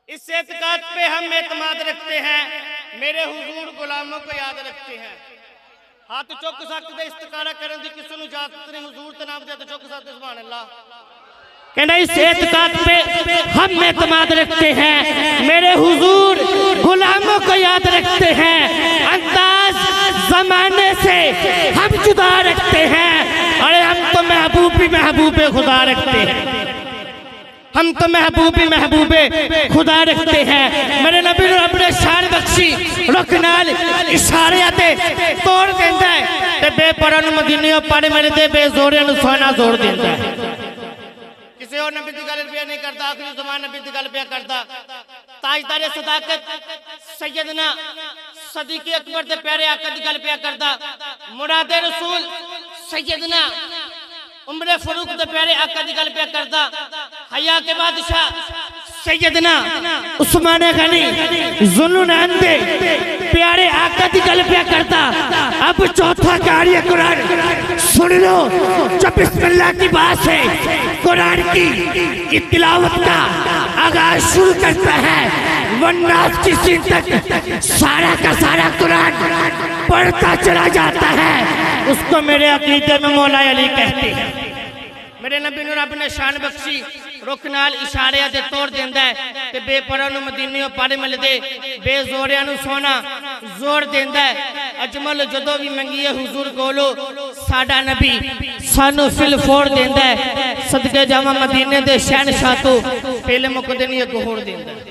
इस एतकाद पे हम एतमाद रखते हैं, मेरे हुजूर गुलामों को याद रखते हैं। हाथ चुक सकते इस्तिकारा करन दी किसी नूं इजाजत नहीं, हुजूर ते नाम दे तो चुक सकते सुभान अल्लाह। कहना इस एतकाद पे हम एतमाद रखते हैं, मेरे हुजूर गुलामों को याद रखते हैं। अंदाज जमाने से हम जुदा रखते हैं, अरे हम तो महबूबे खुदा रखते हैं, हम तो महबूबे खुदा रखते हैं। मेरे नबी ने अपने शान बख्शी रुख नाल इशारे आते तोड़ देंदा है ते बेपरा नूं मदीने पढ़ मेरे ते बेजोरे नूं सोना जोड़ देंदा है। किसी और नबी दी गल पे नहीं करता, आखिरी ज़मान नबी दी गल पे करता। ताजदार सदाकत सैयदना सदीक़ अकबर दे प्यारे आका दी गल पे करता। मुरादे रसूल सैयदना उमरे फारूक दे प्यारे आका दी गल पे करता। हया के बादशाह सैयदना उस्मान गनी जुल्लुनैन दे प्यारे आका दी गल पे करता। अब चौथा कार्य कुरान सुन लो, जब बिस्मिल्लाह की बात है कुरान की तिलावत का आगाज शुरू करता है, वन्नास की सीन तक सारा का सारा कुरान पढ़ता चला जाता है। उसको मेरे अकीदे में मौला अली कहते हैं। मेरे नबी नूं रब ने शान बख्शी रुख नाल इशारे ते तोड़ देंदा है ते बेपरा नूं मदीने पढ़ मिलदे, बेजोरियां नूं सोना जोड़ देंदा है। अजमल जदों भी मंगीए हुजूर कोलो साडा नबी सानू फिल फोड़ देंदा है। सदके जावा मदीने दे शहनशाह तो पहले मुकदे नहीं अगो होड़ देंदा है।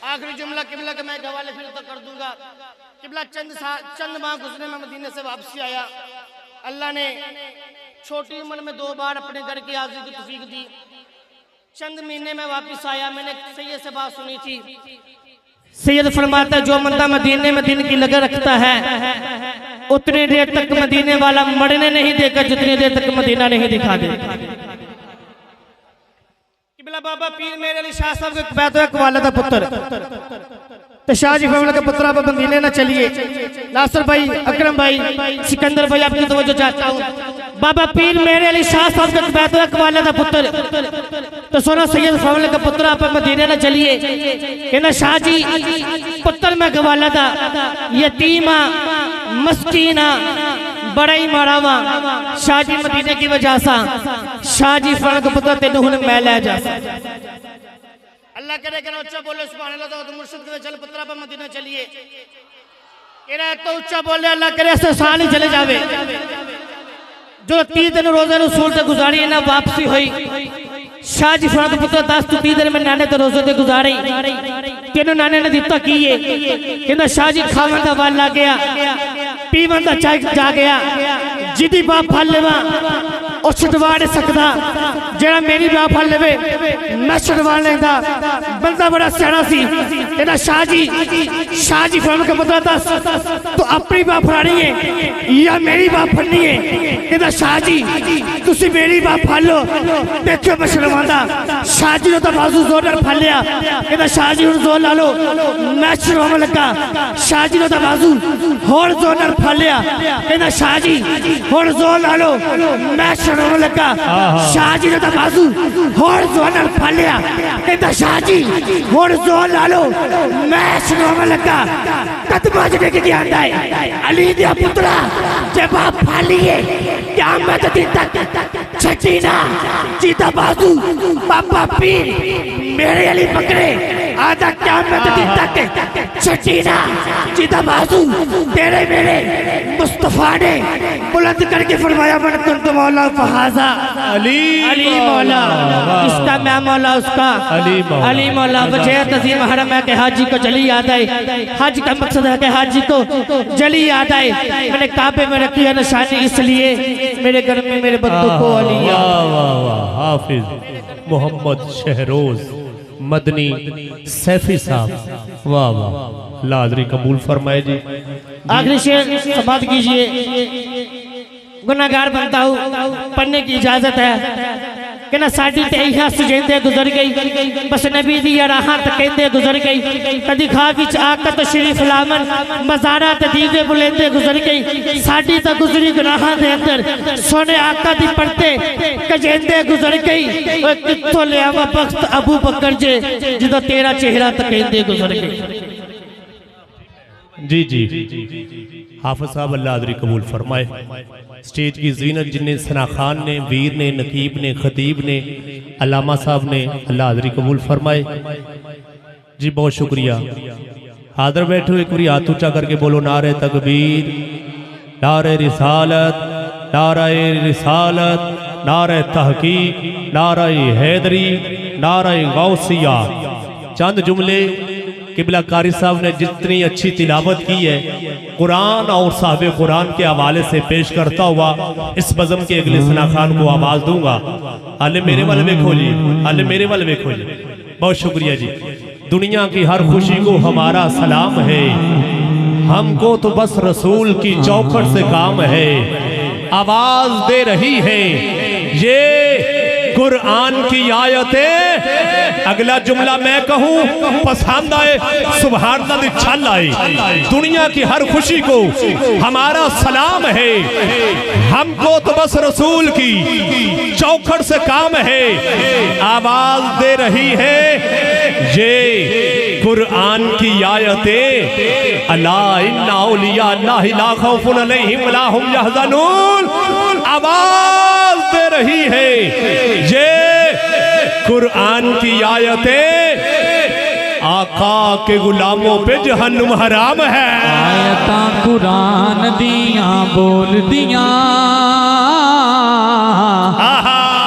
आखिरी जुमला किबला के मैं हवाले फिर तो कर दूंगा। किबला चंद माह गुजरे मैं मदीने से वापसी आया। अल्लाह ने छोटी उम्र में 2 बार अपने घर की हाजिरी की तौफीक दी। चंद महीने में वापस आया, मैंने सैयद से बात सुनी थी। सैयद फरमाता है जो बंदा मदीने में दिन की लगन रखता है उतनी देर तक मदीने वाला मरने नहीं देगा जितनी देर तक मदीना नहीं दिखा देगा। किबला बाबा पीर मेरे अली शाह साहब के बैत एक वालिदा पुत्र तो शाह जी फैमिली के पुत्र आप मदीने ना चलिए। नासिर भाई, अकरम भाई, सिकंदर भाई आपकी तवज्जो चाहता हूँ। बाबा पीर मेरे अली शाह साहब के बैत एक वालिदा पुत्र तो सोना सैयद फैमिली का पुत्र आप मदीने ना चलिए। कहना शाह जी पुत्र में गवालिदा यतीमा मस्कीना बड़ा ही मारावा शाह जी मदीने की वजह से शाह जी फैमिली का पुत्र तेन हुन मैं ले जा अल्लाह करे कि ऊंचा बोले सुभान अल्लाह तो मुर्शिद के चल पुत्रा पर मदीना चलिए। कहना तो ऊंचा बोले अल्लाह करे ऐसे साल ही चले जावे। जो 30 दिन रोजे नु सूरत गुजारी ना वापसी हुई। शाह जी फरमाते पुत्र 10 तो 30 दिन में नाने तो रोजे ते गुजारी तेन नाने ने दिता की है। कहना शाह जी खावन दा वाल आ गया, पीवन दा चाय जा गया, जिदी बाप फल लेवा और छुड़वा नहीं सकता, जरा मेरी बाप फल लेवे मैं छुड़वा लेंदा। बंदा बड़ा सियाना सी। कहना शाह जी फरमान का पुत्र 10 तो अपनी बाप फड़ानी है या मेरी बाप फड़नी है। कहना शाह जी तुसी मेरी बाप फड़ लो, देखो मैं छुड़वांदा। शाह जी ने तो बाजू जोर नाल फड़ लिया। कहना शाह जी हुण जोर ला लो, मैं छुड़वावन लगा। शाह जी ने तो बाजू होर जोर नाल फड़ लिया। कहना शाह जी हुण जोर ला लो, मैं छुड़वावन लगा। शाह जी ने तो बाजू होर जोर नाल फड़ लिया। कहना शाह जी हुण जोर ला लो, मैं छुड़वावन लगा। कदमां च डिग गया है अली दा पुत्रा जे बाप फड़ लिए क़यामत दिन तक छटी ना जीता बाजू बाबा पीर मेरे अली पकड़े आधा क़यामत दिन तक छटी ना जीता बाजू तेरे मेरे मुस्तफा ने बुलंद करके फरमाया मन कुन तो मौला फहाजा अली मौला, इसका मैं मौला उसका अली मौला। वजह तज़ीम हरम है कि हाजी को जली याद आए, हज का मकसद है कि हाजी को जली याद आए। मैंने काबे में रखी है निशानी इसलिए मेरे घर में मेरे बंदों को अली। हाफिज मोहम्मद शहरोज मदनी सैफी साहब, वाह वाह, लादरी कबूल फरमाए जी। आखिरी शेर समाप्त कीजिए। गुनाहगार बनता हूँ, पढ़ने की इजाजत है। कहना साडी ते इहा सुजेंदे गुजर गई बस नबी दी राह ते कहंदे गुजर गई कदी खा विच आका तशरीफ लावन मज़ारा ते दीवे बुलेंदे गुजर गई साडी ते गुजरी गुनाहां दे अंदर सोने आका दी पड़ते कजेंदे गुजर गई ओए कित्थों लियावा बख्त अबू बकर जे जिदा तेरा चेहरा ते कहंदे गुजर गई। जी जी हाफिज साहब अल्लाह हाज़री कबूल फरमाए। स्टेज की जीनत जिन्हें सना खान ने, वीर ने, नकीब ने, खतीब ने, अल्लामा साहब ने, अल्लाह हाज़री कबूल फरमाए जी। बहुत शुक्रिया। हाजिर बैठो एक बारी हाथ ऊंचा करके बोलो नारे तकबीर, नारे रिसालत, नारे रिसालत, नारे तहकीक, नारे हैदरी, नारे गौसिया। चंद जुमले किबला कारी साहब ने जितनी अच्छी तिलावत की है कुरान और साहब कुरान के हवाले से पेश करता हुआ इस बज़म के अगले सना खान को आवाज दूंगा। अले मेरे वाले देखो जी, अले मेरे वाले देखो जी। बहुत शुक्रिया जी। दुनिया की हर खुशी को हमारा सलाम है, हमको तो बस रसूल की चौखट से काम है। आवाज दे रही है ये कुरान की आयतें। अगला जुमला मैं कहूं पसंद आए सुभान अल्लाह छल आए। दुनिया की हर खुशी को हमारा सलाम है, हमको तो बस रसूल की चौखट से काम है। आवाज दे रही है ये कुरान की आयतें। अला इन्ना औलिया अल्लाहि ला खौफुन अलैहिम वला हुम यहज़नून। आवाज दे रही है ये कुरान की आयतें। आका के गुलामों पे जहन्नुम हराम है। आयता कुरान दिया बोल दिया,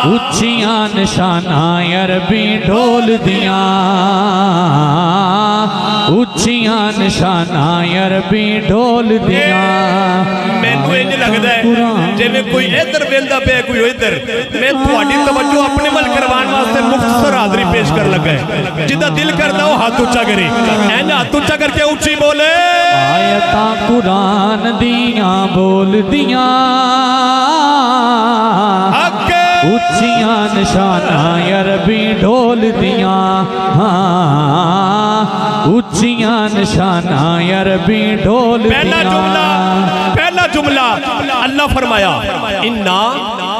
उच्चियां निशाना अरबी ढोल दिया, उच्चियां निशाना अरबी ढोल दिया। मैनू इंज लगदा है जिवें कोई इधर वेंदा पे कोई इधर। मैं तुहाडी तवज्जो अपने वल करवाने वास्ते मुख्तसर हाज़री पेश कर लगा है। जिदा दिल करदा वो हाथ ऊंचा करे, ऐन हाथ ऊंचा करके ऊंची बोले। आयता कुरान दिया बोल दिया, उच्चियां निशाना अरबी ढोल दिया, उच्चियां निशाना अरबी ढोल दिया। पहला जुमला अल्लाह फरमाया इन्ना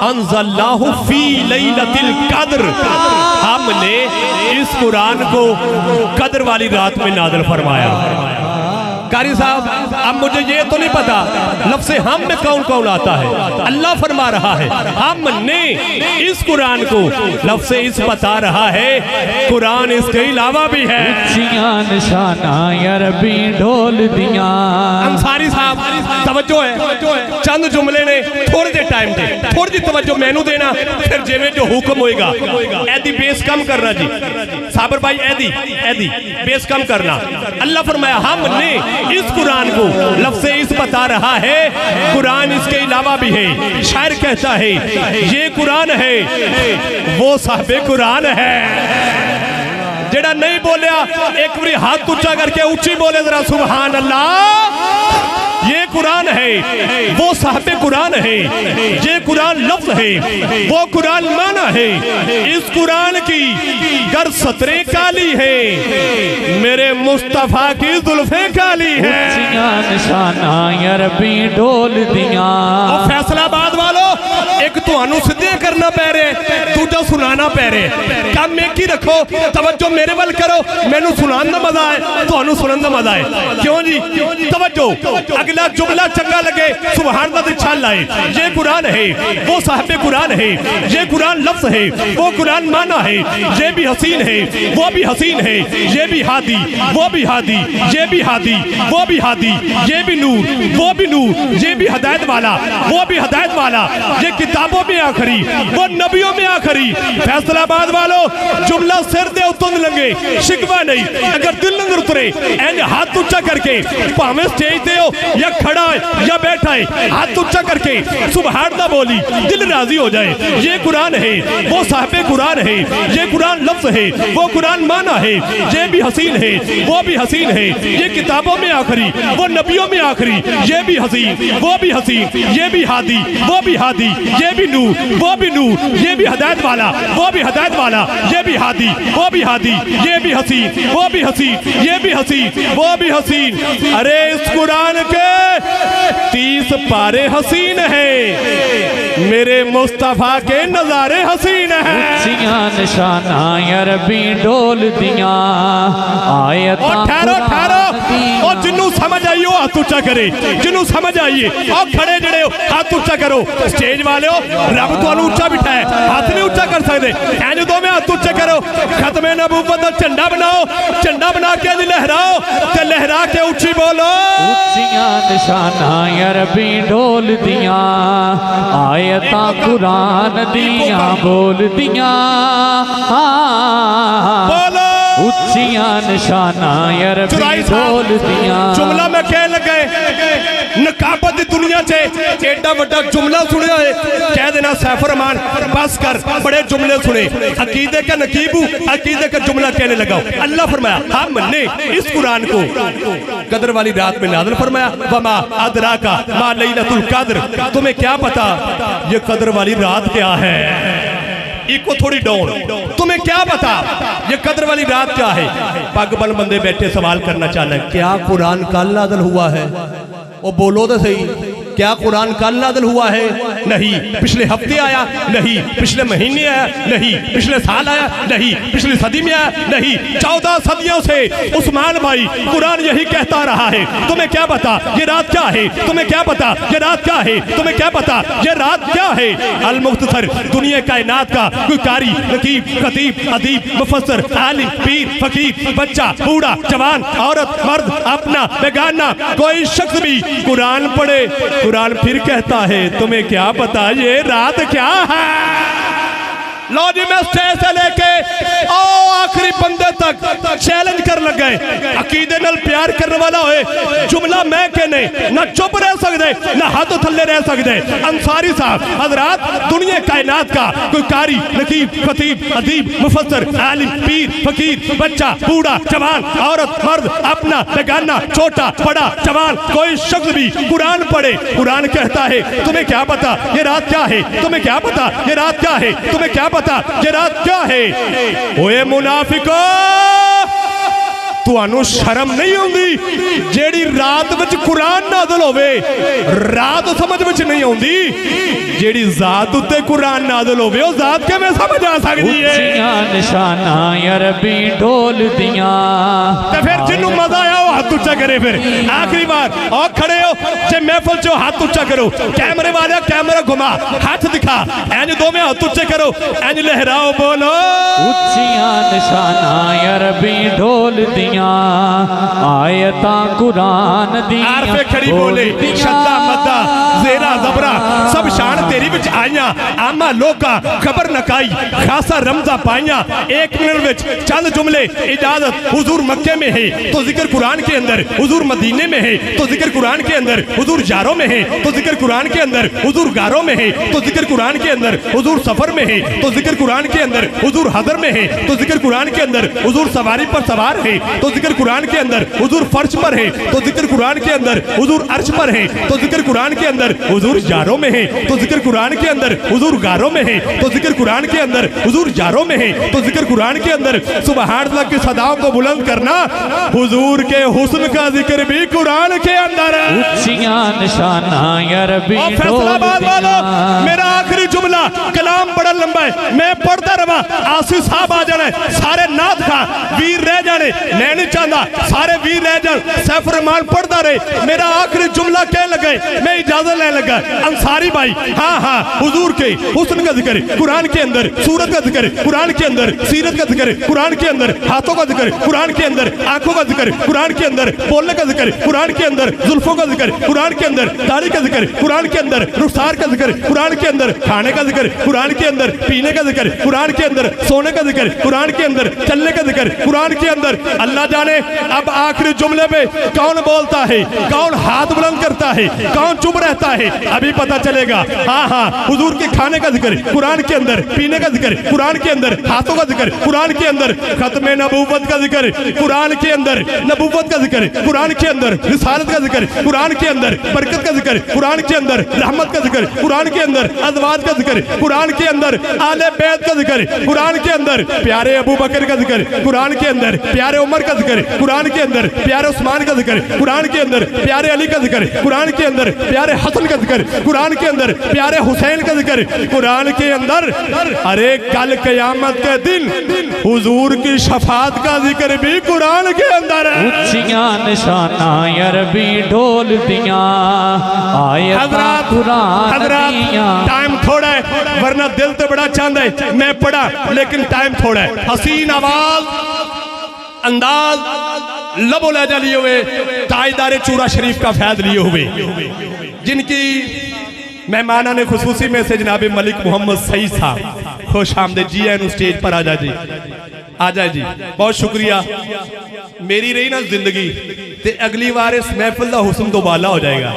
अंज़लनाहु फी लैलतिल क़द्र। हमने इस कुरान को कद्र वाली रात में नाज़िल फरमाया। कारी साहब अब मुझे ये तो नहीं पता लफ्ज़ हम में कौन कौन आता है। अल्लाह फरमा रहा है हमने इस कुरान को, लफ्ज़ इस बता रहा है कुरान इसके अलावा भी है। निशाना अरबी ढोल दिया। अंसारी साहब तवज्जो है, चंद जुमले ने थोड़े जे टाइम थे, थोड़ी जी तवज्जो मैनू देना, फिर जिवें जो हुक्म होएगा ऐदी बेस कम करना जी। साबर भाई ऐदी बेस कम करना। अल्लाह फरमाया हमने इस कुरान को, लफ्ज़ इस बता रहा है कुरान इसके अलावा भी है। शायर कहता है ये कुरान है वो साहबे कुरान है। जेड़ा नहीं बोलिया एक बार हाथ ऊंचा करके ऊंची बोले जरा सुभान अल्लाह। ये कुरान है वो साहबे कुरान है, ये कुरान लफ्ज़ है वो कुरान माना है। इस कुरान की गर सतरें काली है, मेरे मुस्तफा की जुल्फे काली है। निशाना अरबी ढोल दिया। और फैसलाबाद वालों एक तुहानू सिद्धे करना पै रहे, दूजा सुनाना पै रहे। काम एक ही रखो, तवज्जो मेरे वाल करो, मैनू सुनाने का मजा है, तुहानू सुनने का मजा है। क्यों जी तवज्जो। अगला जुमला चंगा लगे सुभान अल्लाह छल आए। ये कुरान है वो साहिब कुरान है, ये कुरान लफ्ज़ है वो कुरान माना है। ये भी हसीन है वो भी हसीन है, ये भी हादी वो भी हादी, ये भी हादी वो भी हादी, ये भी नूर वो भी नूर, ये भी हदायत वाला वो भी हदायत वाला, ये किताबों में आखिरी वो नबियों में आखिरी। फैसलाबाद वालों जुमला सिर दे उतन लंगे शिकवा नहीं, अगर दिल नजर उतरे एंड हाथ ऊंचा करके भावें स्टेज दे हो या खड़ा है या बैठा है, हाथ ऊंचा करके सुभान अल्लाह बोली दिल राजी हो जाए। ये कुरान है वो साहिब कुरान है, ये कुरान लफ्ज़ है वो कुरान माना है। ये भी हसीन है वो भी हसीन है, ये किताबों में आखिरी वो नबियों में आखिरी, ये भी हसीन वो भी हसीन, ये भी हादी वो भी हादी, ये ये भी नूर, वो भी नूर, ये भी हिदायत वाला, वो भी हिदायत वाला, ये भी हादी, वो भी हादी, ये भी हसीन, वो भी हसीन, ये भी हसीन, वो भी हसीन। अरे इस कुरान के 30 पारे हसीन है, मेरे मुस्तफा के नजारे हसीन है। उच्चियां निशाना अरबी डोल दियां आयतां ठहरो ठहरो, और जिन्नू समझ आई हो हाथ ऊंचा करे, जिन्नू समझ आइए और खड़े जड़े हो हाथ ऊंचा करो। स्टेज वाले हो रब तुहानू ऊंचा बिठाया, हाथ नहीं ऊंचा कर सकते, इंज दो में हाथ ऊंचे करो। खत्मे नबूवत दा झंडा बनाओ, झंडा बना के इंज लहराओ ते लहरा के ऊंची बोलो। उच्चियां निशाना अरबी डोल दियां आयतां कुरान दियां बोल दियां बोलो। उच्चियां निशाना अरबी डोल दियां। जुमला मैं कह लगे नकाबत दी दुनिया च एडा बड़ा जुमला सुनिया है, कह देना सैफ रहमान बस कर, बड़े जुमले सुने, अकीदे का नकीबू अकीदे का जुमला कहने लगाओ। अल्लाह फरमाया हम ने इस कुरान को कदर वाली रात में नाज़िल फरमाया, वमा अदरा का मा लैलतुल कद्र, तुम्हें क्या पता ये कदर वाली रात क्या है। इको थोड़ी डाउन, तुम्हें क्या पता ये कदर वाली रात क्या है। पग बन बंदे बैठे सवाल करना चाहना है, क्या कुरान कल नाज़िल हुआ है? वो बोलो तो सही, क्या कुरान कल नाज़िल हुआ है? नहीं। पिछले हफ्ते आया? नहीं। पिछले महीने आया? नहीं। पिछले साल आया? नहीं। पिछली सदी में आया? नहीं। 14 सदियों से उस्मान भाई कुरान यही कहता रहा है, तुम्हें क्या पता ये रात क्या है, तुम्हें क्या पता ये रात क्या है, तुम्हें क्या पता ये रात क्या है। अल मुख्तसर दुनिया कायनात का कोई कारी नकीब खतीब अदीब मुफस्सिर आलिम पीर फकीर बच्चा बूढ़ा जवान औरत मर्द अपना बेगाना कोई शख्स भी कुरान पढ़े, कुरान फिर कहता है तुम्हें क्या पता ये रात क्या है। लो जी मैं स्टेज से लेके आखिरी बंदे तक चैलेंज कर लग गए, अकीदे नाल प्यार करने वाला होए जुमला मैं कहने ना चुप रह सकते ना हाथों थल्ले रह सकते। अंसारी साहब हजरात दुनिया कायनात का कोई कारी नकीब खतीब अदीब मुफस्सिर आलिम पीर फकीर बच्चा बूढ़ा जवान औरत मर्द अपना बेगाना छोटा बड़ा जवान कोई शख्स भी कुरान पढ़े, कुरान कहता है तुम्हें क्या पता ये रात क्या है, तुम्हें क्या पता ये रात क्या है, तुम्हें क्या पता ये रात क्या है। ओए मुनाफिको तुहानू शर्म नहीं आउंदी जेड़ी रात विच कुरान नाज़िल होवे, रात समझ विच नहीं आउंदी जेड़ी जात उत्ते कुरान नाज़िल होवे ओ जात किवें समझ आ सकदी है। उच्चियां निशाना अरबी डोल दियां ते फिर जिन्नू मजा आया वो हाथ ऊंचा करे। फिर आखिरी बार और खड़े हो जे महफिल च हाथ ऊंचा करो, कैमरे वाले कैमरा घुमा हाथ दिखा, इंज दो में हाथ ऊंचे करो, इंज लहराओ बोलो। उच्चियां निशाना अरबी डोल दियां आयतां कुरान दियां आरफे खड़ी बोले शद्दा मद्दा जेरा जबरा सब शान तेरी विच आईया, आमा लोका खबर नकाई खासा रमजा पाइया। एक मिनट विच चंद जुमले इजाजत हुजूर मक्के में है तो जिक्र कुरान के अंदर, हुजूर मदीने में है तो जिक्र कुरान के अंदर, हुजूर जारों में है तो जिक्र कुरान के अंदर, हुजूर गारों में है तो जिक्र कुरान के अंदर, हुजूर सफर में है तो जिक्र कुरान के अंदर, हुजूर हदर में है तो जिक्र कुरान के अंदर, हुजूर सवारी पर सवार है तो जिक्र कुरान के अंदर, हुजूर फर्श पर है तो जिक्र कुरान के अंदर, हुजूर अर्श पर है तो जिक्र कुरान के अंदर, हुजूर जारों में है तो जिक्र कुरान के अंदर, हुजूर गारों में है तो जिक्र कुरान के अंदर, हुजूर जारों में है तो जिक्र कुरान के अंदर। सुबहान अल्लाह की सदाओं को बुलंद करना, हुजूर के हुस्न का जिक्र भी कुरान के अंदर है। उच्चियां निशाना अरबी डोल फैसलाबाद वालों मेरा आखिरी जुमला कलाम बड़ा लंबा है, मैं पढ़ता रहा आसिफ साहब आ जाना है, सारे नाथ खां वीर रह जाने, मैं नहीं चाहता सारे वीर रह जान, सैफ रहमान पढ़ता रहे। मेरा आखिरी जुमला कह लगे मैं इजाजत लेने लगा। अंसारी भाई हाँ हाँ हुजूर के हुस्न का जिक्र कुरान के अंदर, सूरत का जिक्र कुरान के अंदर, सीरत का जिक्र कुरान के अंदर, हाथों का जिक्र कुरान के अंदर, आंखों का जिक्र कुरान के अंदर, बोलने का जिक्र कुरान के अंदर, जुल्फों का जिक्र कुरान के अंदर, दाढ़ी का जिक्र कुरान के अंदर, रुखसार का जिक्र कुरान के अंदर, खाने का जिक्र कुरान के अंदर, पीने का जिक्र कुरान के अंदर, सोने का जिक्र कुरान के अंदर, चलने का जिक्र कुरान के अंदर। अंदर। अल्लाह जाने अब आखिरी जुमले पे कौन बोलता है, कौन हाथ बुलंद करता है, कौन चुप रहता है, अभी पता चलेगा। हाँ हाँ, हुजूर के खाने का जिक्र कुरान के अंदर, पीने का जिक्र कुरान के अंदर, हाथों का जिक्र कुरान के अंदर, खत्मे नबूवत का जिक्र कुरान के अंदर, नबूवत का जिक्र कुरान के अंदर, रिसालत का जिक्र कुरान के अंदर, बरकत का जिक्र कुरान के अंदर, रहमत का जिक्र कुरान के अंदर, अज़वाज का जिक्र कुरान के अंदर, आले बैत का जिक्र कुरान के अंदर, प्यारे अबू बकर का जिक्र कुरान के अंदर, प्यारे उमर का जिक्र कुरान के अंदर, प्यारे उस्मान का जिक्र कुरान के अंदर, प्यारे अली का जिक्र कुरान के अंदर, प्यारे हसन का जिक्र कुरान के अंदर, प्यारे हुसैन का जिक्र कुरान के अंदर। अरे कल क़यामत के दिन हुजूर की शफात का जिक्र भी कुरान के अंदर है। ऊंचियां निशाना अरबी ढोल दियां आयत कुरान दियां। टाइम थोड़ा है वरना दिल तो बड़ा चाहता है मैं पढ़ा, लेकिन टाइम थोड़ा है। हसीन आवाज, अंदाज, लबो लहजा लिए हुए ताजदारे चूरा शरीफ का फैज लिए हुए, जिनकी मेहमाना ने खुसूसी में से जनाब मलिक मोहम्मद सईद साहब खुश आमदीद जी है, स्टेज पर आ जाए जी, आ जाए जी। बहुत शुक्रिया। मेरी रही ना जिंदगी ते अगली बार इस महफिल का हुस्न दोबाला हो जाएगा।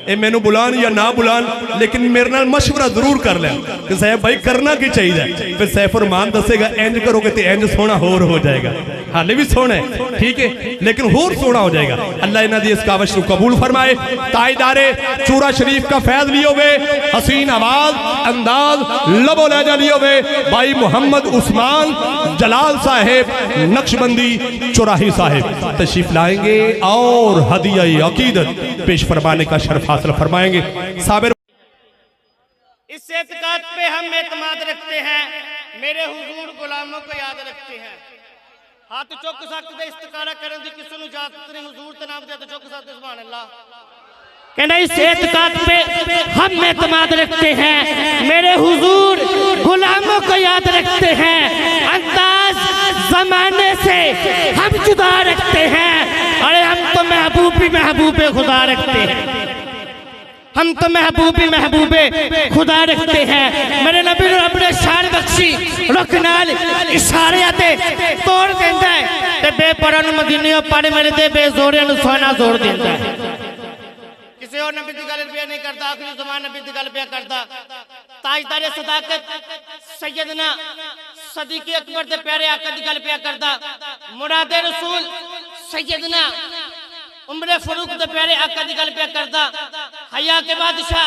ये मैनू बुलान या ना बुलान, लेकिन मेरे नाल मशवरा जरूर कर लें कि साहब भाई करना की चाहिए। फिर सैफ रहमान दसेगा इंज करोगे तो इंज सोना होर हो जाएगा, हाले भी सोना है ठीक है, लेकिन होर सोना हो जाएगा। अल्लाह इन्हां दी इस काविश को कबूल फरमाए। ताजदारे चूरा शरीफ का फैज लिए हुए, हसीन आवाज, अंदाज, लबो लहजा लिए हुए भाई मोहम्मद उस्मान जलाल साहेब नक्शबंदी चौराही साहेब तशरीफ लाएंगे और हदिया अकीदत पेश फरमाने का शर्फ हासिल फरमाएंगे। साबिर इस एतकाद पे हम एतमाद रखते हैं, मेरे हुजूर गुलामों को याद रखते हैं। हाथ चुक सकते दे इस्तिकारा करन दी किसी नु इजाजत नहीं, हुजूर ते नाम दे तो चुक सकते सुभान अल्लाह। कहना इस एतकाद पे हम एतमाद रखते हैं, मेरे हुजूर गुलामों को याद रखते हैं। अंदाज जमाने से हम जुदा रखते हैं, अरे हम तो महबूबे खुदा रखते हैं, हम तो महबूबे खुदा रखते हैं। मेरे नबी ने अपने शान बख्शी रुख नाल इशारे आते तोड़ देंदा है ते बेपरा नु मदीने पाड़े मेरे दे बेजोरे नु सोना जोड़ देंदा है। किसी और नबी दी गल पे नहीं करता, आखिरी ज़मान नबी दी गल पे करता। ताजदारे सदाकत सैयदना सदीक़ अकबर दे प्यारे आका दी गल पे करता। मुरादे रसूल सैयदना उमरे फारूक दे प्यारे आका दी गल पे करदा। हया के बादशाह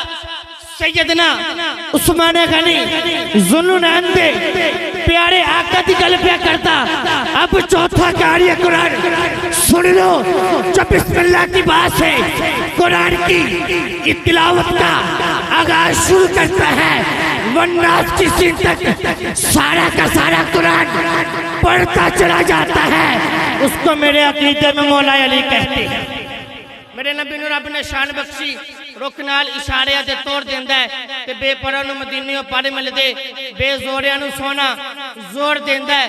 सैयदना उस्मान गनी जुल्लुनैन दे प्यारे आका दी गल पे करदा। अब चौथा कार्य कुरान सुन लो, जो बिस्मिल्लाह की बात है कुरान की तिलावत का आगाज शुरू करता है, वन्नास की सीन तक सारा का सारा कुरान पढ़ता चला जाता है, उसको मेरे अकीदे में मौला अली कहते हैं। मेरे नबी ने रब ने शान बख्शी रुख नाल इशारे दे तोड़ देंदा है ते बेपरा नु मदीने पाड़े मिलदे बेजोरिया नु सोना जोड़ देंदा है।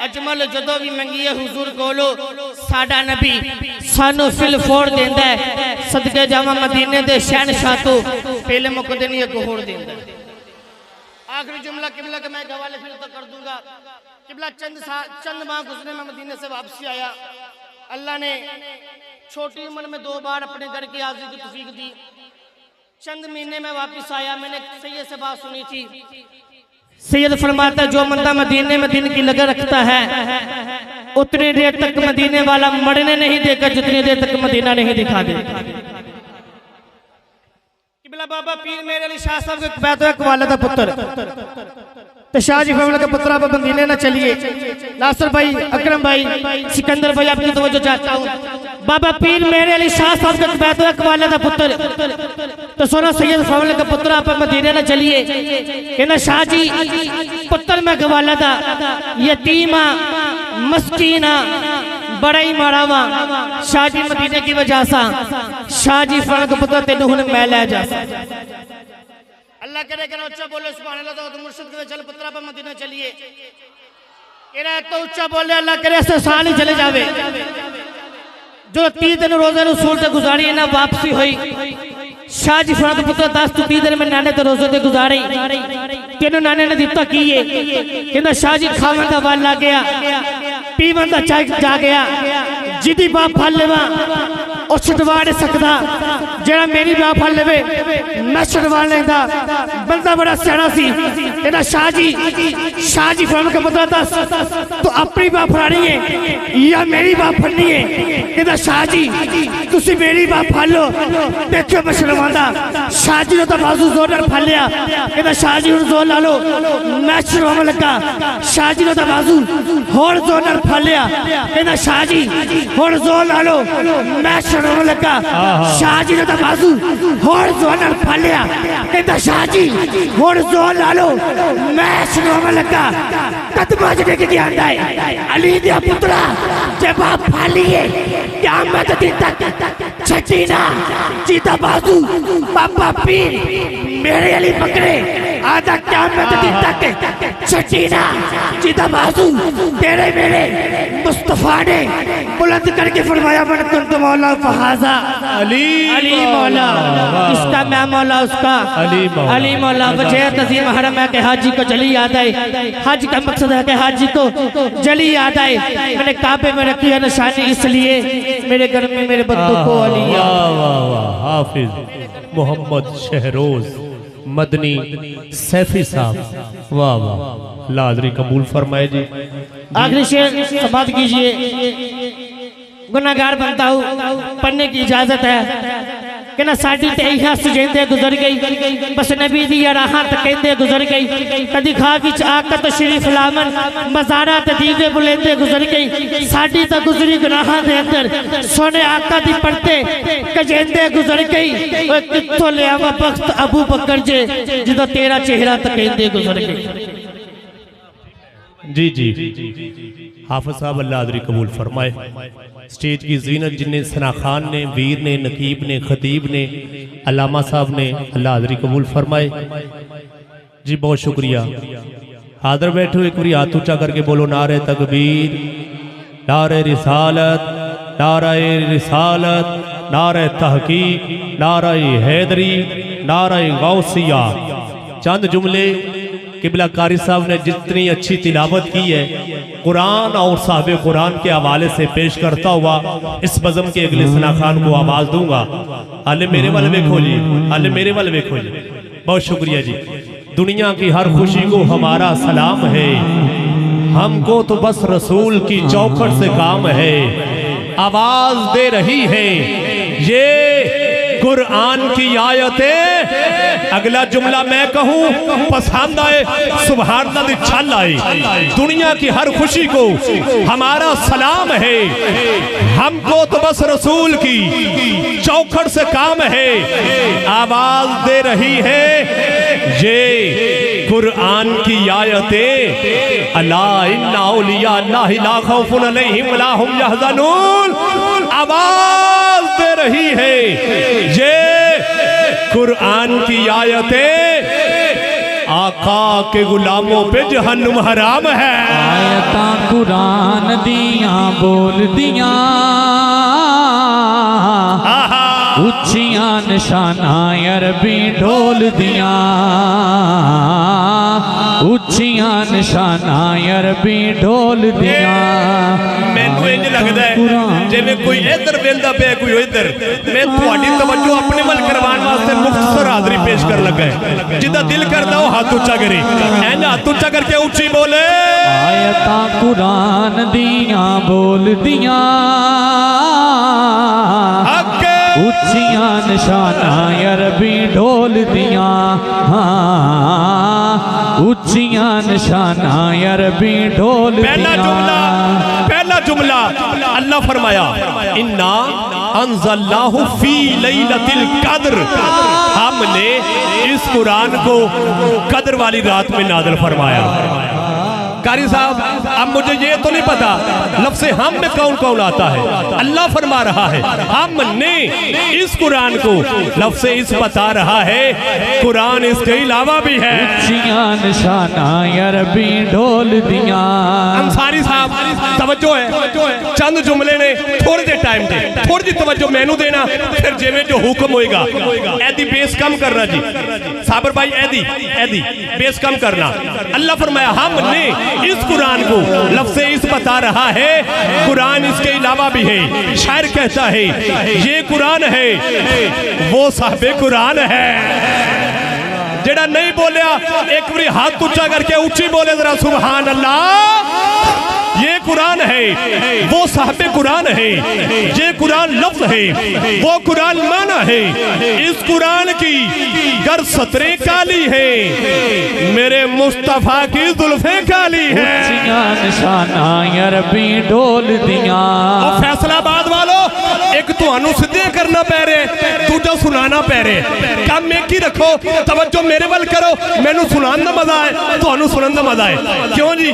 अजमल जदों भी मंगीए हुजूर कोलो साडा नबी सानू फिल फोड़ देंदा है। सदके जावा मदीने दे शहनशाह तो पहले मुकदे नहीं अगो होड़ देंदा है। आखिरी जुमला किबला के मैं हवाले फिर तो कर दूंगा। किबला चंद माह गुजरे में मदीने से वापसी आया। अल्लाह ने छोटी उम्र में 2 बार अपने घर की हाजिरी की तौफीक दी। चंद महीने में वापस आया, मैंने सैयद से बात सुनी थी। सैयद फरमाता है जो बंदा मदीने में दिन की लगन रखता है उतनी देर तक मदीने वाला मरने नहीं देगा जितनी देर तक मदीना नहीं दिखा देगा। किबला बाबा पीर मेरे अली शाह साहब के बैतो एक वालिदा पुत्र तो शाहजी फैमिली के पुत्र आप मदीने ना चलिए। नासिर भाई, अकरम भाई, सिकंदर भाई आपकी तवज्जो चाहता हूँ। बाबा पीर मेरे अली शाह साहब के बैतो एक वालिदा पुत्र तो सोना सैयद फैमिली के पुत्र आप मदीने ना चलिए। कहना शाहजी पुत्र में गवालिदा यतीमा मस्कीना बड़ा ही मारावा शाहजी मदीने की वजह से शाहजी फैमिली के पुत्र तेन हुन मैं ले जा अल्लाह करे कि ऊंचा बोले सुभान अल्लाह तो मुर्शिद के चल पुत्रा पर मदीना चलिए। केरा तो ऊंचा बोले अल्लाह करे ऐसे साल ही चले जावे। जो 30 दिन रोजे नु सूरत गुजारी ना वापसी हुई। शाहजी फरमाते पुत्र 10 तो 30 दिन में नाने ते रोजे ते गुजारी तेनु नाने ने दिता की है। कहंदा शाहजी खावन दा वाल आ गया। पी बंदा जा गया जिदी बाप फल लेवा और छुड़वा नहीं सकता जरा मेरी बाप फल लेवे मैं छुड़वा लेंदा बंदा बड़ा सियाना सी तेरा शाह जी फरमान का मतलब दस तो अपनी बाप फड़ानी है या मेरी बाप फड़नी है तेरा शाह जी तुसी मेरी बाप फड़ लो देखो मैं छुड़वांदा शाह जी ने तो बाजू जोर नाल फड़ लिया तेरा शाह जी हुण जोर ला लो मैं छुड़वावन लगा शाह जी ने तो बाजू होर जोर नाल फड़ लिया तेरा शाह जी हुण जोर ला लो मैं छुड़वावन लगा शाह जी ने तो बाजू होर जोर नाल फड़ लिया तेरा शाह जी हुण जोर ला लो मैं छुड़वावन लगा कदमां च डिग के आंदा है अली दा पुत्रा जे बाप फड़ लिए क़यामत दिन तक छड्डी ना जीता बाजू बाबा पीर मेरे अली पकड़े आधा क़यामत दिन तक छड्डी ना जीता बाजू तेरे मेरे मुस्तफा ने बुलंद करके फरमाया मन कुंत मौला फहाजा अली मौला इसका मैं मौला उसका अली मौला वजह तज़ीम हरम है कि हाजी को जली याद आए हज का मकसद है कि हाजी को जली याद आए मैंने काबे में रखी है निशानी इसलिए मेरे घर में मेरे बंदों को अली हाफिज मोहम्मद शहरोज मदनी सैफी साहब वाह वाह लादरी कबूल फरमाए जी। आखिरी शेर समाप्त कीजिए। गुनाहगार बनता हूँ पढ़ने की इजाजत है कि ना साड़ी ते सुजेंदे गुजर गई बस नबी दी राह तकेंदे गुजर गई कदी खा विच आका तो शरीफ लामन मजारा ते दीवे बुलेंदे गुजर गई साड़ी तो गुजरी गुनाहां दे अंदर सोने आका दी पड़ते कजेंदे गुजर गई ओए कित्थों ले आवा बख्त अबू बकर जे जिदा तेरा चेहरा तकेंदे गुजर गई। जी जी हाफिज साहब अल्लाह अदरी कबूल फरमाए। स्टेज की जीनत जिन्हें सना खान ने, वीर ने, नकीब ने, खतीब ने, अल्लामा साहब ने, अल्लाह अदरी कबूल फरमाए जी। बहुत शुक्रिया। हाजिर बैठो एक बार हाथ ऊंचा करके बोलो नारे तकबीर, नारे रिसालत, नारे रिसालत, नारे तहकीक, नारे हैदरी, नारे गौसिया। चंद जुमले किबला कारी साहब ने जितनी अच्छी तिलावत की है कुरान और साहिब कुरान के हवाले से पेश करता हुआ इस बज़म के अगले सना खान को आवाज दूंगा। अले मेरे वाले देखो जी, अले मेरे वाले देखो जी। बहुत शुक्रिया जी। दुनिया की हर खुशी को हमारा सलाम है, हमको तो बस रसूल की चौखट से काम है। आवाज दे रही है ये कुरान की आयतें। अगला जुमला मैं कहूं पसंद आए सुभान अल्लाह छल आए। दुनिया की हर खुशी को हमारा सलाम है, हमको तो बस रसूल की चौखट से काम है। आवाज दे रही है ये कुरान की आयतें। अला इन्ना औलिया अल्लाहि ला खौफुन अलैहिम वला हुम यहज़नून। आवाज दे रही है ये कुरान की आयतें। आका के गुलामों पे जहन्नुम हराम है। आयता कुरान दिया बोल दिया उच्चियां निशाना अरबी ढोल दिया, उच्चियां निशाना अरबी ढोल दिया। मैनू इंज लगदा है जिवें कोई इधर वेंदा पे कोई इधर। मैं थोड़ी तवज्जो अपने वल करवाने वास्ते मुख्तसर हाज़री पेश कर लगा है। जिदा दिल करदा वो हाथ ऊंचा करे, ऐन हाथ ऊंचा करके ऊंची बोले। आयता कुरान दिया बोल दिया उच्चियां निशाना अरबी ढोल दिया, हाँ उच्चियां निशाना अरबी ढोल दिया। पहला जुमला अल्लाह फरमाया इन्ना अंज़लनाहु फी लैलतिल क़द्र। हमने इस कुरान को कद्र वाली रात में नाज़िल फरमाया। कारी साहब अब मुझे ये तो नहीं पता लफ्ज़ हम में कौन कौन आता है। अल्लाह फरमा रहा है हमने इस कुरान को, लफ्ज़ इस बता रहा है कुरान इसके अलावा भी है। निशाना अरबी ढोल दिया। अंसारी साहब तवज्जो है चंद जुमले ने थोड़े जे टाइम ते थोड़ी जी तवज्जो मैनू देना फिर जिवें जो हुक्म होएगा ऐदी बेस कम करना जी साबर भाई ऐदी बेस कम करना। अल्लाह फरमाया हमने इस कुरान को लफ्ज़े इस बता रहा है कुरान इसके अलावा भी है। शायर कहता है ये कुरान है वो साहबे कुरान है। जेड़ा नहीं बोलिया एक बार हाथ ऊंचा करके ऊंची बोले जरा सुभान अल्लाह। ये कुरान है वो साहबे कुरान है। ये कुरान लफ्ज है वो कुरान माना है। इस कुरान की गर सतरें काली है मेरे मुस्तफा की जुल्फें काली है। निशाना अरबी ढोल दिया और फैसलाबाद वालों एक तुहानू सीधे करना पै रहे दूजा सुनाना पै रहे। काम एक ही रखो तवज्जो मेरे वाल करो मैनू सुनाने दा मजा है तुहानू सुनने दा मजा है। क्यों जी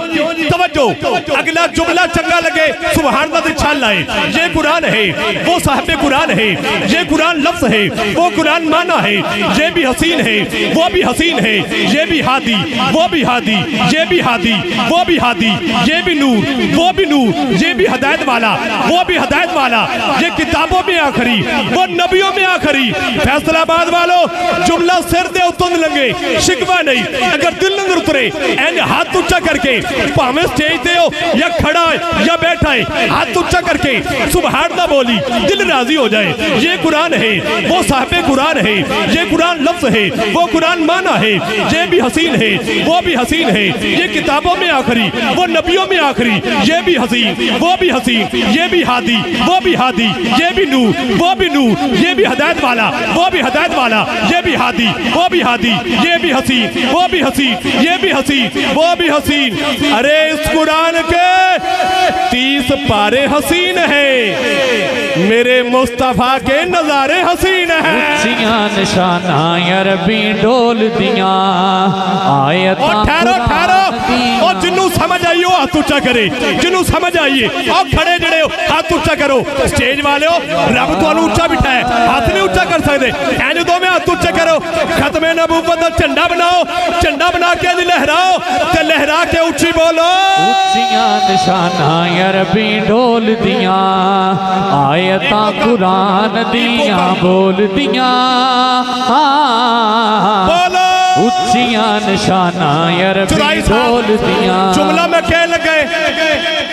तवज्जो अगला जुमला चंगा लगे सुभान दा छल आए। ये कुरान है वो साहिब कुरान है। ये कुरान लफ्ज है वो कुरान माना है। ये भी हसीन है वो भी हसीन है। ये भी हादी वो भी हादी ये भी हादी वो भी हादी ये भी नूर वो भी नूर ये भी हदायत वाला वो भी हदायत वाला। ये किताबों में आखिरी वो नबियों में आखिरी। फैसलाबाद वालों जुमला सिर दे उतन लंगे शिकवा नहीं अगर दिल नजर उतरे एंड हाथ ऊंचा करके भावें स्टेज दे हो या खड़ा है या बैठा है हाथ ऊंचा करके सुभान दा बोली दिल राजी हो जाए। ये कुरान है वो साहिब कुरान है। ये कुरान लफ्ज है वो कुरान माना है। ये भी हसीन है वो भी हसीन है। ये किताबों में आखिरी वो नबियों में आखिरी। ये भी हसीन वो भी हसीन ये भी हादी वो भी हादी ये भी नूर वो भी नूर ये भी हदायत वाला वो भी हदायत वाला। ये भी हादी वो भी हादी ये भी हसीन वो भी हसीन ये भी हसीन वो भी हसीन। अरे इस कुरान के 30 पारे हसीन है मेरे मुस्तफा के नजारे हसीन है। निशाना अरबी ढोल दिया आयत ठहरो ठहरो और जिन्नू समझ आई हो हाथ ऊंचा करे जिन्नू समझ आइए और खड़े जड़े हो हाथ ऊंचा करो। स्टेज वाले हो रब तुहानू ऊंचा बिठा है हाथ नहीं ऊंचा कर सकते इंज दो में हाथ ऊंचा करो। खत्मे नबूवत दा झंडा बनाओ झंडा बना के लहराओ ते लहरा के ऊंची बोलो। निशाना अरबी ढोल दिया आयता कुरान दिया बोल दिया बोलो उच्चिया निशाना अरबी ढोल दिया। जुमला मैं कह लगे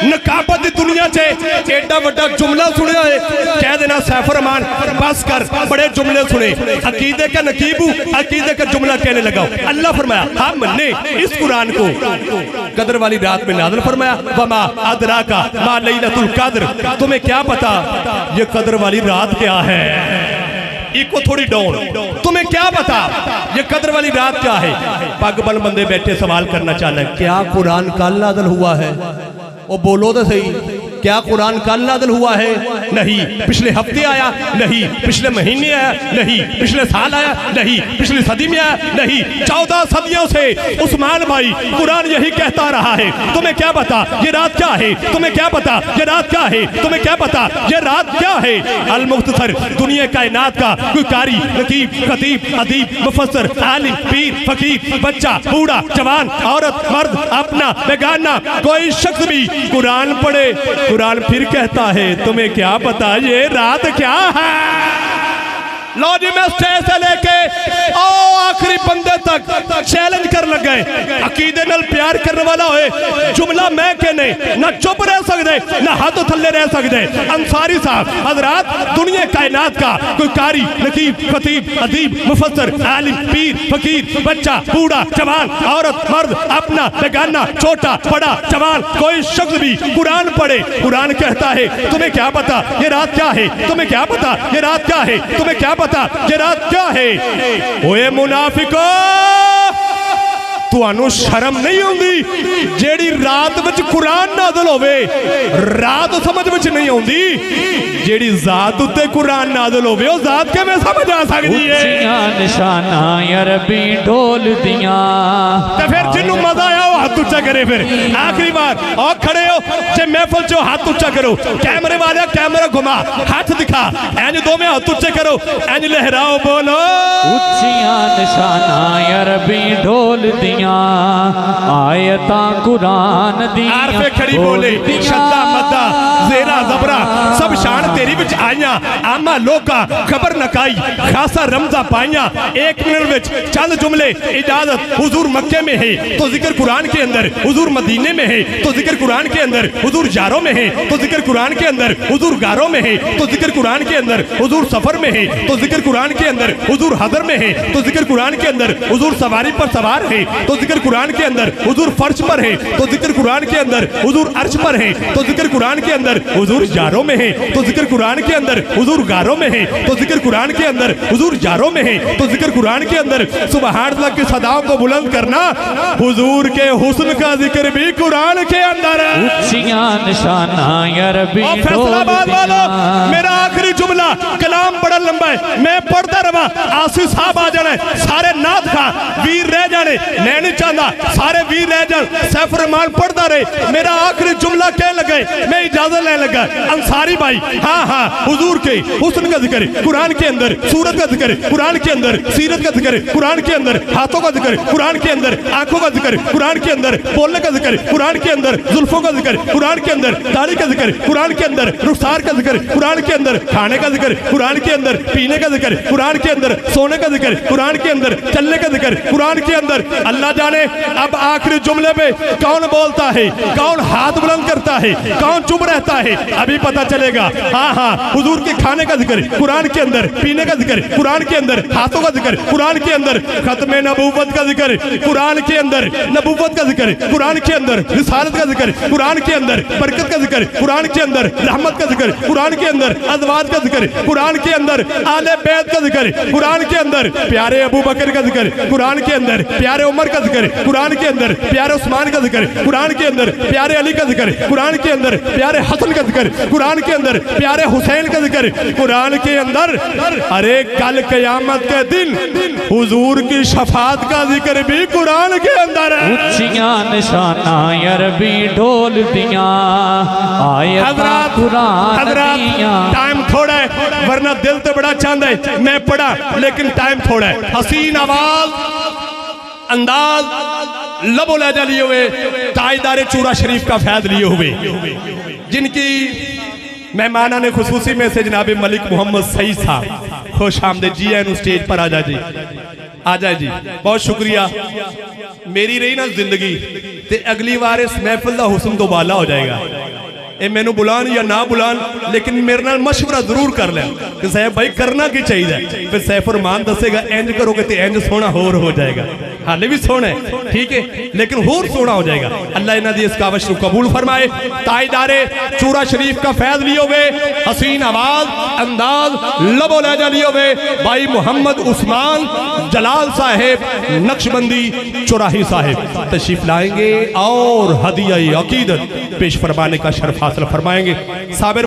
नकाबत दी दुनिया च एडा बड़ा जुमला सुनिया है कह देना सैफ रहमान बस कर बड़े जुमले सुने अकीदे का नकीबू अकीदे का जुमला कहने लगाओ। अल्लाह फरमाया हमने इस कुरान को कदर वाली रात में नाज़िल फरमाया वमा अदरा का मा लैलतुल कद्र। तुम्हें क्या पता ये कदर वाली रात क्या है। इको थोड़ी डाउन तुम्हें क्या पता ये कदर वाली रात क्या है। पग बन बंदे बैठे सवाल करना चाहते हैं क्या कुरान कल नाज़िल हुआ है। वो बोलो तो सही क्या कुरान कल नाज़िल हुआ है। नहीं पिछले हफ्ते आया नहीं पिछले महीने आया नहीं पिछले साल आया नहीं पिछली सदी में आया नहीं 14 सदियों से उस्मान भाई कुरान यही कहता रहा है। तुम्हें क्या पता ये रात क्या है। तुम्हें क्या पता ये रात क्या है। तुम्हें क्या पता ये रात क्या है। अल मुख्तसर दुनिया कायनात का कोई कारी नकीब खतीब अदीब मुफस्सर आलिम पीर फकीर बच्चा बूढ़ा जवान औरत मर्द अपना बेगाना कोई शख्स भी कुरान पढ़े कुरान फिर कहता है तुम्हें क्या पता ये रात क्या है। लो जी मैं स्टेज से लेके आखिरी बंदे तक चैलेंज कर लग गए अकीदे नाल प्यार करने वाला होए जुमला मैं कहने ना चुप रह सकते ना हाथों थल्ले रह सकते। अंसारी साहब हजरात दुनिया कायनात का कोई कारी नकीब खतीब अदीब मुफस्सर आलिम पीर फकीर बच्चा बूढ़ा जवान औरत मर्द अपना बेगाना छोटा बड़ा जवान कोई शख्स भी कुरान पढ़े कुरान कहता है तुम्हें क्या पता ये रात क्या है। तुम्हें क्या पता ये रात क्या है। तुम्हें क्या पता ये रात क्या है। ओए मुनाफिको तुहानू शर्म नहीं आउंदी जेड़ी रात विच कुरान नाज़िल होवे रात समझ विच नहीं आउंदी। जेड़ी जात उत्ते कुरान नाज़िल होवे ओ जात किवें समझ आ सकदी है। निशाना अरबी ढोल दिया ते फिर जिन्नू मजा आया हाथ ऊंचा करे फिर आखिरी बार और खड़े हो जे महफिल चो हाथ ऊंचा करो कैमरे वाले कैमरा घुमा हाथ दिखा इंज दो में हाथ ऊंचे करो इंज लहराओ बोलो उच्चियां निशाना अरबी ढोल दियां आयता कुरान दी आरफे खड़ी बोले शद्दा मद्दा जेरा जबरा सब शान तेरी विच आईया आमा लोका खबर नकाई खासा रमजा पाइया एक मिनट विच चंद जुमले इजाजत हुजूर मक्के में है तो जिक्र कुरान के अंदर हुजूर मदीने में है तो जिक्र कुरान के अंदर हुजूर जारों में है तो जिक्र कुरान के अंदर हुजूर गारों में है तो जिक्र कुरान के अंदर हुजूर सफर में है तो जिक्र कुरान के अंदर हुजूर हदर में है तो जिक्र कुरान के अंदर हुजूर सवारी पर सवार है तो जिक्र कुरान के अंदर हुजूर फर्श पर है तो जिक्र कुरान के अंदर हुजूर अर्श पर है तो जिक्र कुरान के अंदर हुजूर जारों में है तो जिक्र कुरान के अंदर हुजूर गारों में है तो जिक्र कुरान के अंदर हुजूर जारों में है तो जिक्र कुरान के अंदर सुबहान अल्लाह की सदाओं को बुलंद करना हुजूर के हुस्न का जिक्र भी कुरान के अंदर है उच्चियां निशाना अरबी और ढोल फैसलाबाद वालों दियां मेरा आखिरी जुमला कलाम बड़ा लंबा है मैं पढ़ता रहा आसिफ साहब आ जाने सारे नाथ खां वीर रह जाने मैं नहीं चाहता सारे वीर रह जान सैफ रहमान पढ़ता रहे मेरा आखिरी जुमला कह लगे मैं इजाजत लेने लगा अंसारी भाई हाँ हाँ हुजूर के हुस्न का जिक्र कुरान के अंदर सूरत का जिक्र कुरान के अंदर सीरत का जिक्र कुरान के अंदर हाथों का जिक्र कुरान के अंदर आंखों का जिक्र कुरान के अंदर बोलने का जिक्र कुरान के अंदर जुल्फों का जिक्र कुरान के अंदर दाढ़ी का जिक्र कुरान के अंदर रुखसार का जिक्र कुरान के अंदर खाने का जिक्र कुरान के अंदर पीने का जिक्र कुरान के अंदर सोने का जिक्र कुरान के अंदर चलने का जिक्र कुरान के अंदर अल्लाह जाने अब आखिरी जुमले पे कौन बोलता है कौन हाथ बुलंद करता है कौन चुप रहता है अभी पता चलेगा हाँ हाँ हुजूर के खाने का जिक्र कुरान के अंदर पीने का जिक्र कुरान के अंदर हाथों का जिक्र कुरान के अंदर खत्म नबूवत का जिक्र कुरान के अंदर नबूवत का जिक्र कुरान के अंदर रिसालत का जिक्र कुरान के अंदर बरकत का जिक्र कुरान के अंदर रहमत का जिक्र कुरान के अंदर अज़वाज का जिक्र कुरान के अंदर आले बैत का जिक्र कुरान के अंदर प्यारे अबू बकर का जिक्र कुरान के अंदर प्यारे उमर का जिक्र कुरान के अंदर प्यारे उस्मान का जिक्र कुरान के अंदर प्यारे अली का जिक्र कुरान के अंदर प्यारे हसन का जिक्र कुरान के अंदर प्यारे हुसैन का जिक्र कुरान के अंदर अरे कल क़यामत के दिन हुजूर की शफात का जिक्र भी कुरान के अंदर है उच्चियां निशाना अरबी ढोल दियां आयता कुरान दियां टाइम थोड़ा है वरना दिल तो बड़ा चाहता है मैं पढ़ा लेकिन टाइम थोड़ा है हसीन आवाज अंदाज लबो लहजा लिए हुए ताजदारे चूरा शरीफ का फैज लिए हुए जिनकी मेहमाना ने खुसूसी में से जनाब मलिक मोहम्मद सईद साहब खुश आमदीद जी है स्टेज पर आ जाए जी आ जाए जी बहुत शुक्रिया मेरी रही ना जिंदगी ते अगली बार इस महफिल का हुस्न दोबाला हो जाएगा ये मैनू बुलान या ना बुलान लेकिन मेरे नाल मशवरा जरूर कर लें कि साहब भाई करना की चाहिए फिर सैफ रहमान दसेगा इंज करोगे तो इंज सोना होर हो जाएगा हाले भी सोना है ठीक है लेकिन होर सोना हो जाएगा अल्लाह इन्हां दी इस काविश को कबूल फरमाए ताजदारे चूरा शरीफ का फैज लिए हुए हसीन आवाज अंदाज लबो लहजा लिए हुए भाई मोहम्मद उस्मान जलाल साहेब नक्शबंदी चौराही साहेब तशरीफ लाएंगे और हदिया अकीदत पेश फरमाने का शर्फ हासिल फरमाएंगे साबिर